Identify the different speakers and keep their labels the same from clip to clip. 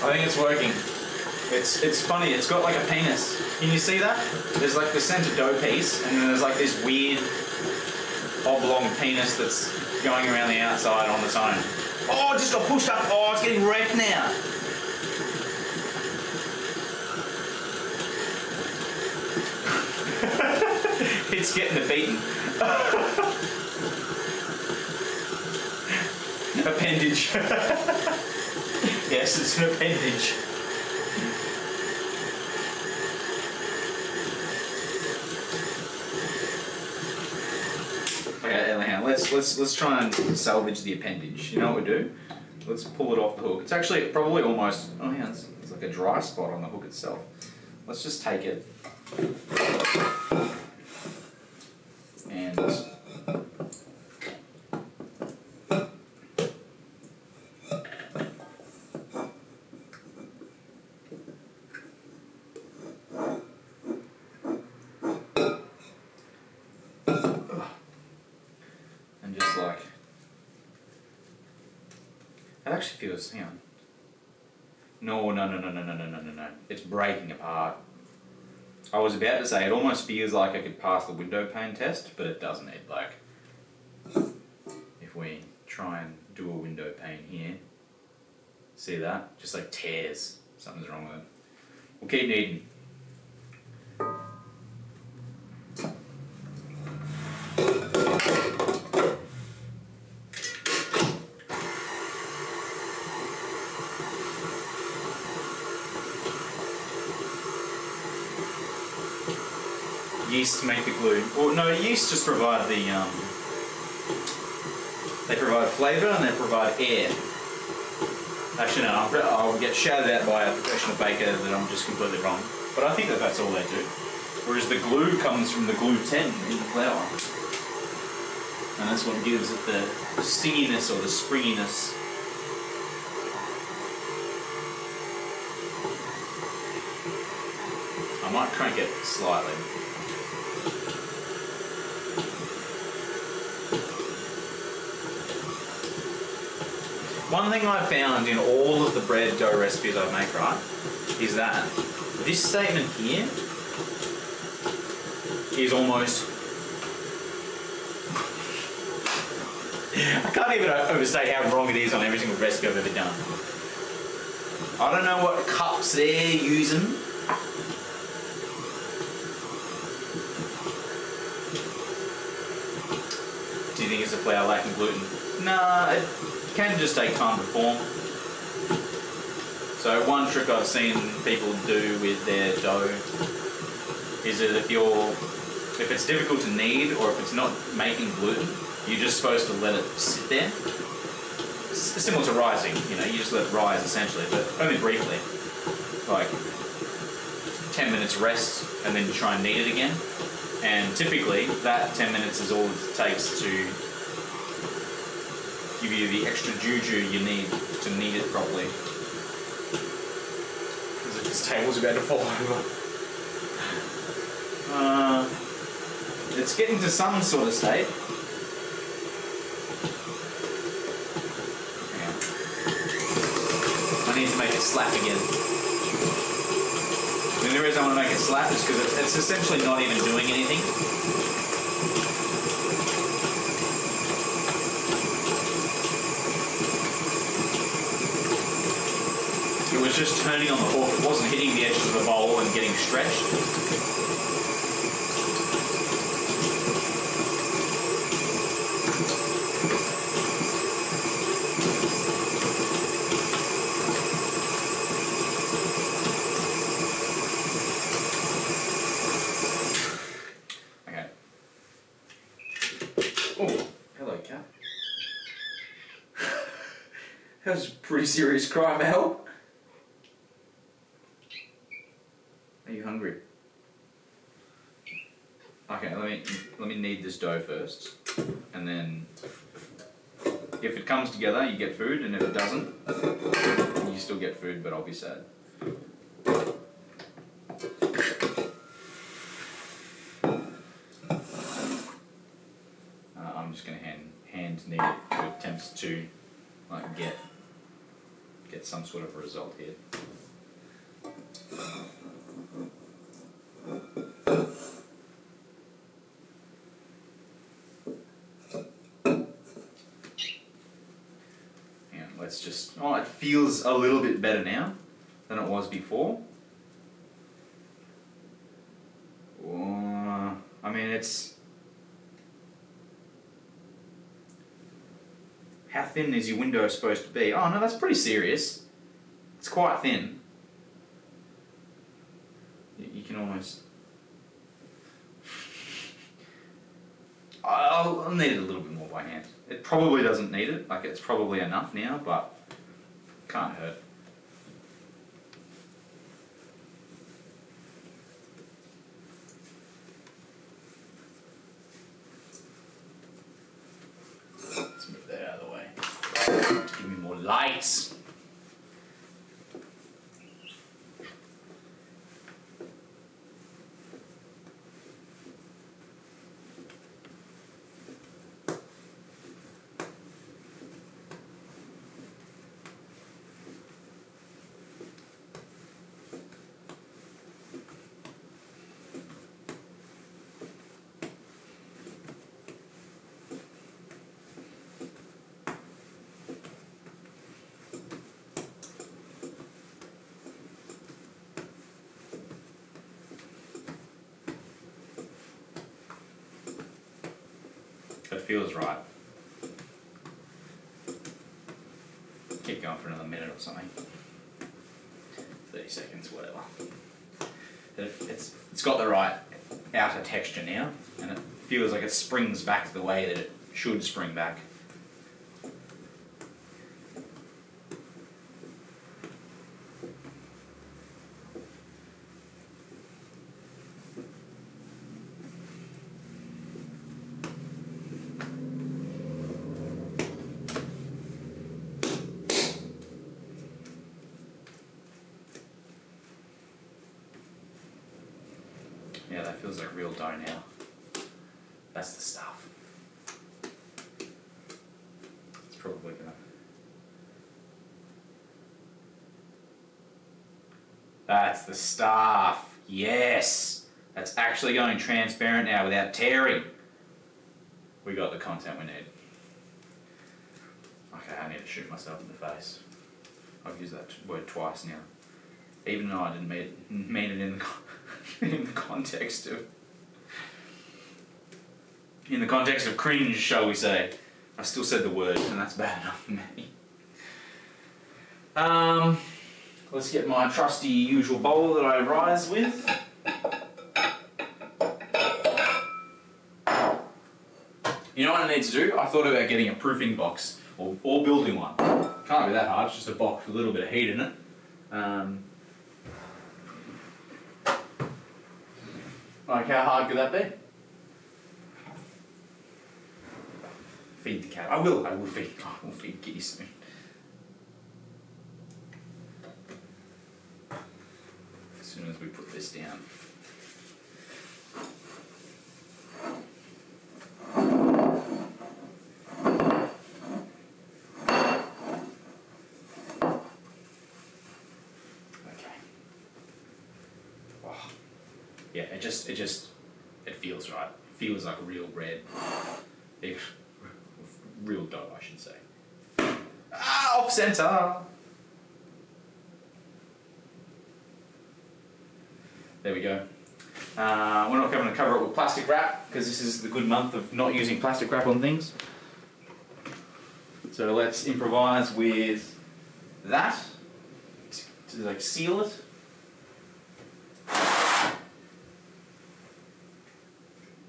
Speaker 1: I think it's working. It's funny, it's got like a penis. Can you see that? There's like the center dough piece, and then there's like this weird oblong penis that's going around the outside on its own. Oh, it just got pushed up. Oh, it's getting wrecked now. It's getting a beating. Appendage. Yes, it's an appendage. Okay, anyhow, let's try and salvage the appendage. You know what we do? Let's pull it off the hook. It's actually probably almost, oh yeah, it's like a dry spot on the hook itself. Let's just take it and just like, it actually feels, hang on. No. It's breaking apart. I was about to say it almost feels like I could pass the window pane test, but it doesn't. It like, if we try and do a window pane here, see that? Just like tears. Something's wrong with it. We'll keep kneading. Yeast to make the glue. Well, no, yeast just provide the, they provide flavour and they provide air. Actually no, I'll get shouted out by a professional baker that I'm just completely wrong. But I think that that's all they do. Whereas the glue comes from the gluten in the flour. And that's what gives it the stinginess or the springiness. I might crank it slightly. One thing I've found in all of the bread dough recipes I make, right, is that this statement here is almost... I can't even overstate how wrong it is on every single recipe I've ever done. I don't know what cups they're using. Do you think it's a flour lacking gluten? Nah, it can just take time to form. So one trick I've seen people do with their dough is that if it's difficult to knead or if it's not making gluten, you're just supposed to let it sit there. It's similar to rising, you know, you just let it rise essentially, but only briefly. Like 10 minutes rest and then you try and knead it again. And typically that 10 minutes is all it takes to give you the extra juju you need to knead it properly. Because this table's about to fall over. It's getting to some sort of state. Hang on. I need to make it slap again. And the reason I want to make it slap is because it's essentially not even doing anything. It was just turning on the fork, it wasn't hitting the edges of the bowl and getting stretched. Okay. Oh, hello cat. That was a pretty serious cry for help. Are you hungry? Okay, let me knead this dough first, and then if it comes together, you get food, and if it doesn't, you still get food, but I'll be sad. I'm just going to hand knead it to attempt to like get get some sort of a result here. And let's just, oh, it feels a little bit better now than it was before. I mean, it's, how thin is your window supposed to be? Oh no, that's pretty serious. It's quite thin. You can almost, I'll need it a little bit more by hand. It probably doesn't need it, like it's probably enough now, but can't hurt. Let's move that out of the way. Give me more lights. It feels right. Keep going for another minute or something. 30 seconds, whatever. It's got the right outer texture now, and it feels like it springs back the way that it should spring back. Yeah, that feels like real dough now. That's the stuff. It's probably gonna... That's the stuff. Yes! That's actually going transparent now without tearing. We got the content we need. Okay, I need to shoot myself in the face. I've used that word twice now. Even though I didn't mean it in the context of cringe, shall we say. I still said the word, and that's bad enough for me. Let's get my trusty usual bowl that I rise with. You know what I need to do? I thought about getting a proofing box or building one. Can't be that hard, it's just a box with a little bit of heat in it. Like, how hard could that be? Feed the cat. I will feed Kitty soon. As soon as we put this down. Okay. Wow. Yeah, it feels right. It feels like real bread. Real dough, I should say. Ah, off center. There we go. We're not going to cover it with plastic wrap because this is the good month of not using plastic wrap on things. So let's improvise with that to like seal it.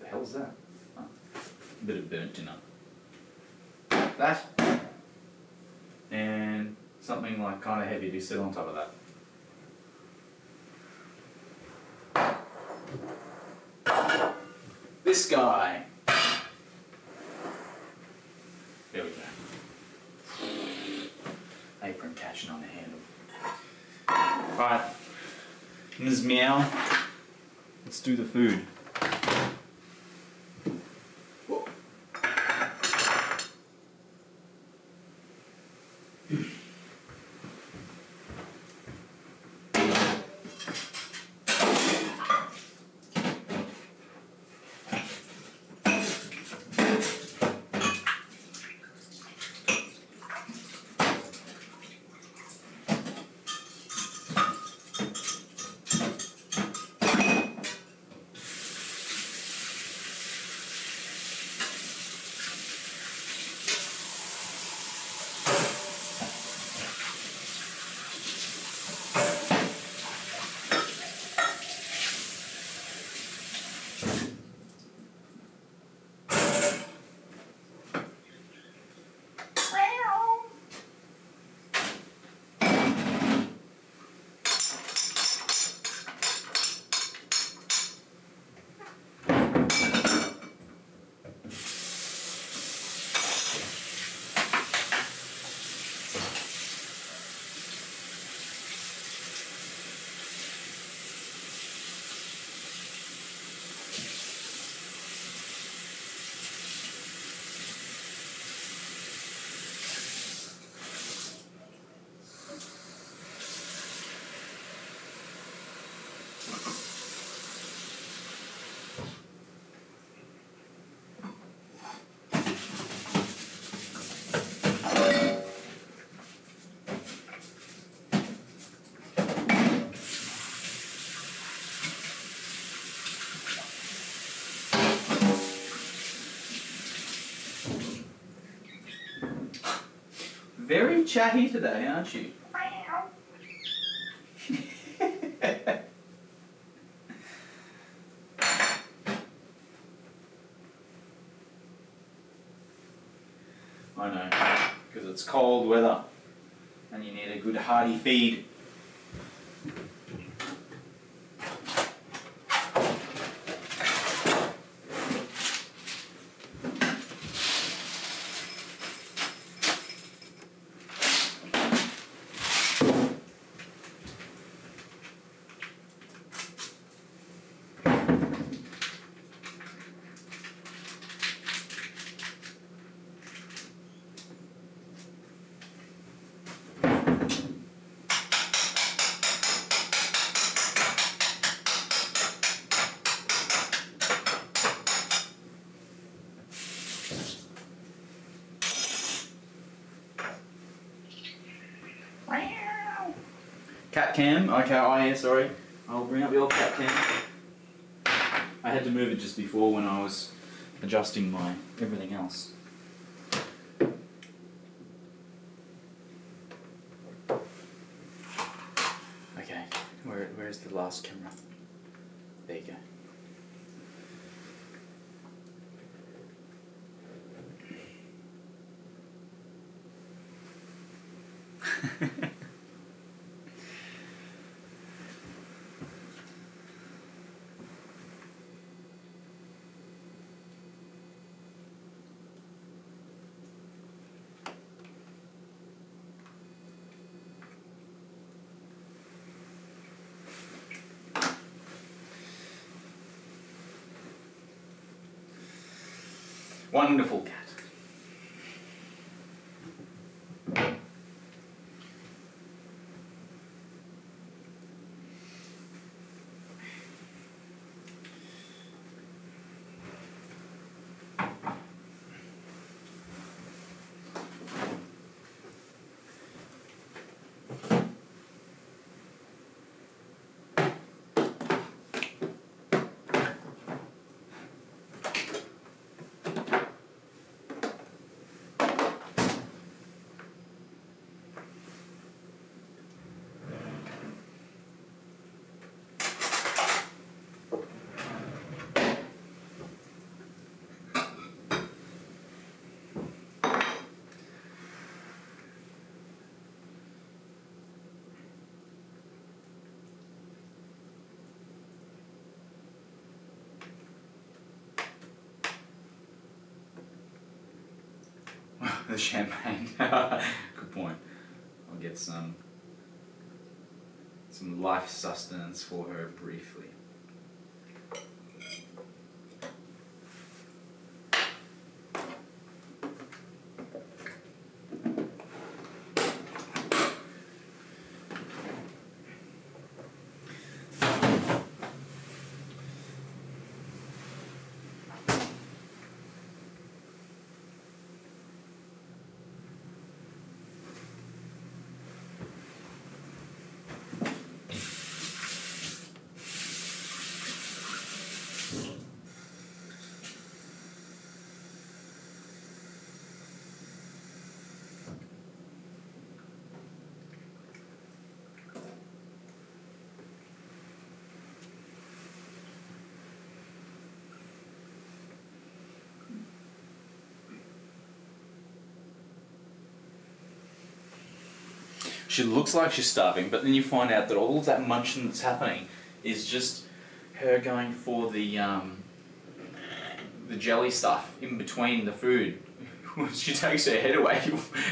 Speaker 1: The hell's that? Oh, a bit of burnt dinner. That, and something like kind of heavy to sit on top of that. This guy. There we go. Apron catching on the handle. Right, Ms. Meow, let's do the food. very chatty today, aren't you? I know, because it's cold weather and you need a good hearty feed. Cat cam, okay, oh yeah, sorry. I'll bring up your cat cam. I had to move it just before when I was adjusting my everything else. Okay, where's the last camera? There you go. Wonderful cat. The champagne. Good point. I'll get some life sustenance for her briefly. She looks like she's starving, but then you find out that all of that munching that's happening is just her going for the jelly stuff in between the food. When she takes her head away,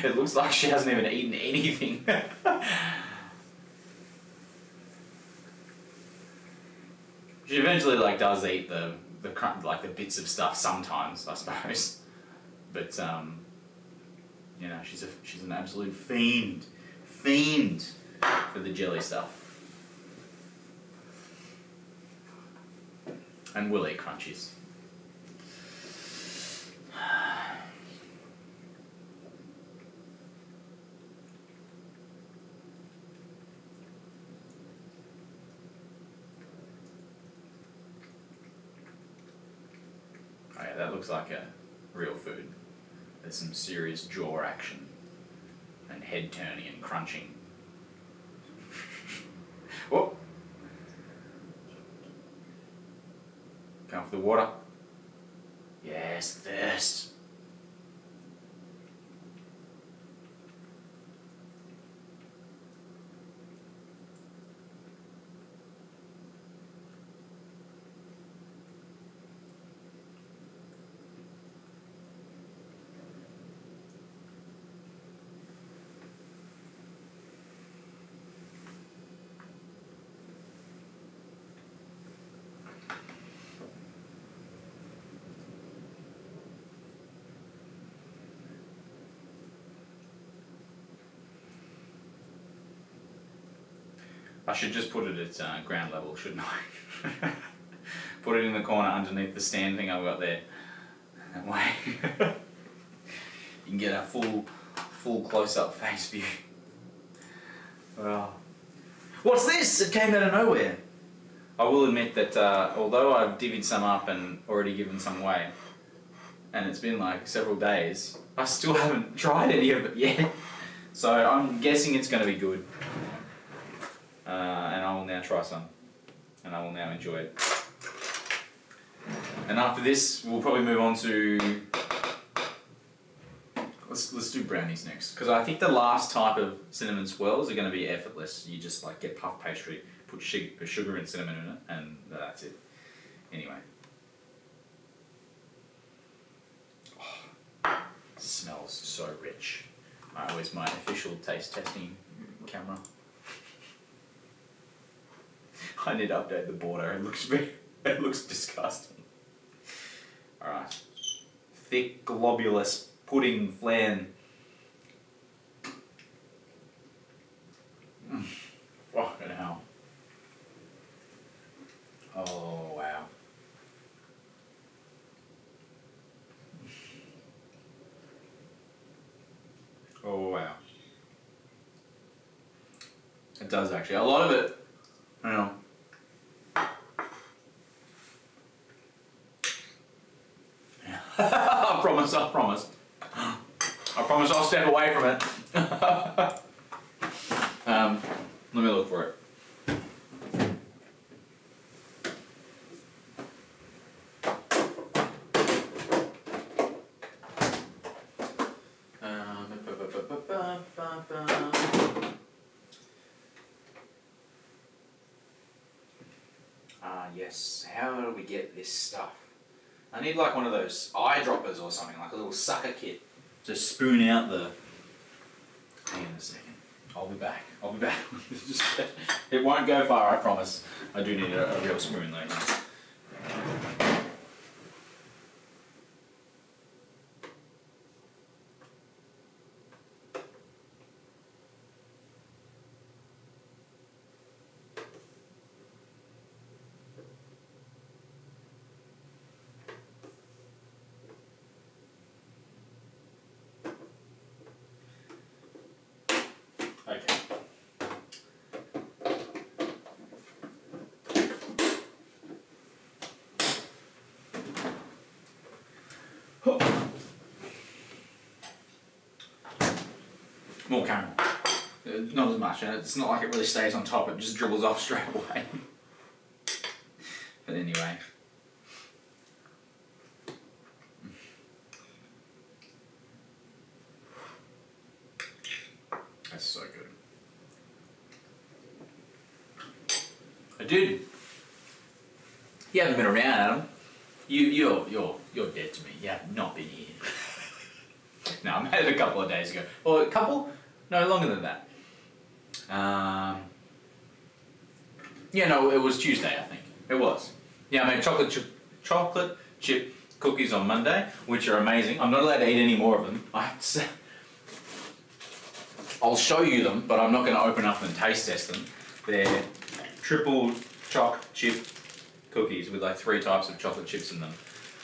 Speaker 1: it looks like she hasn't even eaten anything. She eventually does eat the bits of stuff sometimes, I suppose. But you know, she's an absolute fiend for the jelly stuff. And we'll eat crunchies. Oh yeah, that looks like a real food. There's some serious jaw action head turning and crunching. Whoop. Going for the water. Yes, thirst. I should just put it at ground level, shouldn't I? Put it in the corner underneath the stand thing I've got there. That way you can get a full close-up face view. Well, what's this? It came out of nowhere. I will admit that although I've divvied some up and already given some away, and it's been like several days, I still haven't tried any of it yet. So I'm guessing it's going to be good. And I will now try some, and I will now enjoy it. And after this, we'll probably move on to let's do brownies next, because I think the last type of cinnamon swirls are going to be effortless. You just like get puff pastry, put sugar and cinnamon in it, and that's it. Anyway, oh, smells so rich. Alright, where's my official taste testing camera? I need to update the border. It looks disgusting. All right, thick globulous pudding flan. Fucking hell. Oh wow. Oh wow. It does actually. A lot of it, you know. I promise. I promise I'll step away from it. Let me look for it. Yes, how do we get this stuff? I need like one of those eyedroppers or something, like a little sucker kit to spoon out the... Hang on a second. I'll be back. It won't go far, I promise. I do need a real spoon though. Okay. More caramel. Not as much, and it's not like it really stays on top, it just dribbles off straight away. But anyway. That's so good. I did. You haven't been around, Adam. You're dead to me. You have not been here. No, I made it a couple of days ago. Or a couple? No, longer than that. Yeah, no, it was Tuesday, I think. It was. Yeah, I made chocolate chip cookies on Monday, which are amazing. I'm not allowed to eat any more of them. I have to say. I'll show you them, but I'm not going to open up and taste test them. They're triple choc chip cookies with like 3 types of chocolate chips in them.